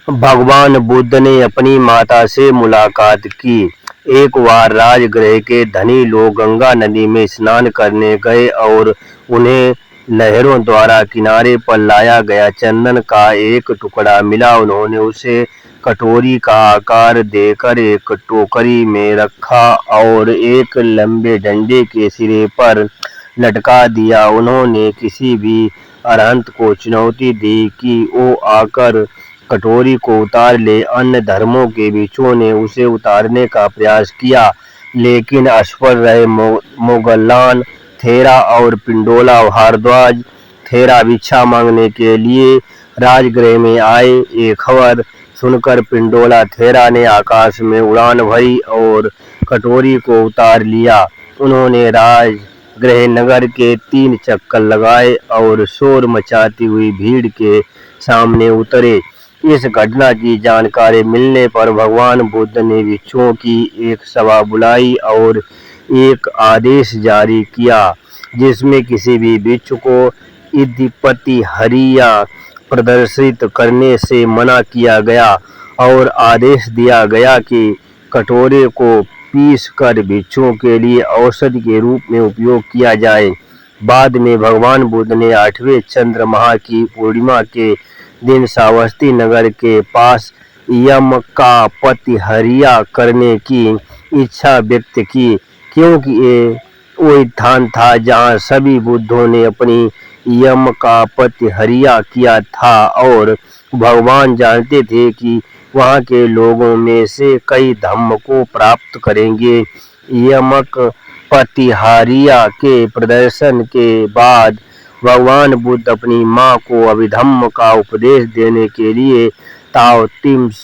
भगवान बुद्ध ने अपनी माता से मुलाकात की। एक बार राजगृह के धनी लोग गंगा नदी में स्नान करने गए और उन्हें लहरों द्वारा किनारे पर लाया गया चंदन का एक टुकड़ा मिला। उन्होंने उसे कटोरी का आकार देकर एक टोकरी में रखा और एक लंबे डंडे के सिरे पर लटका दिया। उन्होंने किसी भी अरहंत को चुनौती दी कि वो आकर कटोरी को उतार ले। अन्य धर्मों के भिक्षुओं ने उसे उतारने का प्रयास किया, लेकिन असफल रहे। मोगलान थेरा और पिंडोला भारद्वाज थेरा भिक्षा मांगने के लिए राजगृह में आए। ये खबर सुनकर पिंडोला थेरा ने आकाश में उड़ान भरी और कटोरी को उतार लिया। उन्होंने राजगृह नगर के 3 चक्कर लगाए और शोर मचाती हुई भीड़ के सामने उतरे। इस घटना की जानकारी मिलने पर भगवान बुद्ध ने भिक्षुओं की एक सभा बुलाई और एक आदेश जारी किया, जिसमें किसी भी भिक्षु को इद्दीपति हरिया प्रदर्शित करने से मना किया गया और आदेश दिया गया कि कटोरे को पीस कर भिक्षुओं के लिए औषधि के रूप में उपयोग किया जाए। बाद में भगवान बुद्ध ने 8वें चंद्रमाह की पूर्णिमा के दिन श्रावस्ती नगर के पास यम का प्रतिहरिया करने की इच्छा व्यक्त की, क्योंकि ये वो स्थान था जहाँ सभी बुद्धों ने अपनी यम का प्रतिहरिया किया था और भगवान जानते थे कि वहाँ के लोगों में से कई धम्म को प्राप्त करेंगे। यमक प्रतिहारिया के प्रदर्शन के बाद भगवान बुद्ध अपनी माँ को अभिधम्म का उपदेश देने के लिए ताओतिम्स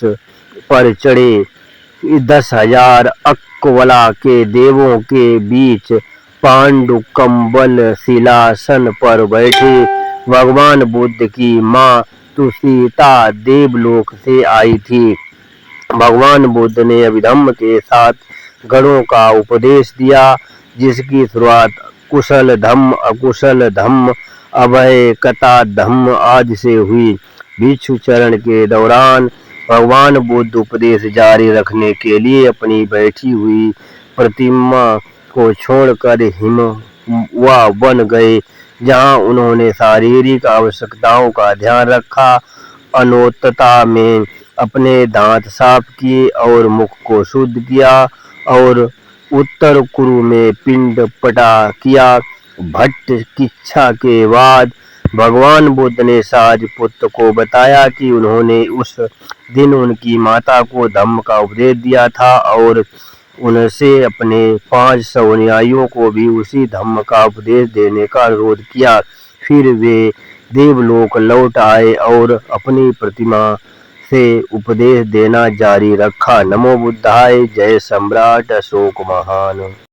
पर चढ़े। 10,000 अक्वला के देवों के बीच पांडुकंबल शिलासन पर बैठे। भगवान बुद्ध की माँ तुषिता देवलोक से आई थी। भगवान बुद्ध ने अभिधम्म के 7 गणों का उपदेश दिया, जिसकी शुरुआत कुशल धम्म, अकुशल धम्म, अभय कथा धम्म आदि से हुई। भिक्षु चरण के दौरान भगवान बुद्ध उपदेश जारी रखने के लिए अपनी बैठी हुई प्रतिमा को छोड़कर हिमवा बन गए, जहां उन्होंने शारीरिक आवश्यकताओं का ध्यान रखा। अनोतता में अपने दांत साफ किए और मुख को शुद्ध किया और उत्तर कुरु में पिंड पटा किया। भट्ट किच्छा के बाद भगवान बुद्ध ने सारिपुत्र को बताया कि उन्होंने उस दिन उनकी माता को धम्म का उपदेश दिया था और उनसे अपने 500 अनुयायियों को भी उसी धम्म का उपदेश देने का अनुरोध किया। फिर वे देवलोक लौट आए और अपनी प्रतिमा से उपदेश देना जारी रखा। नमो बुद्धाय। जय सम्राट अशोक महान।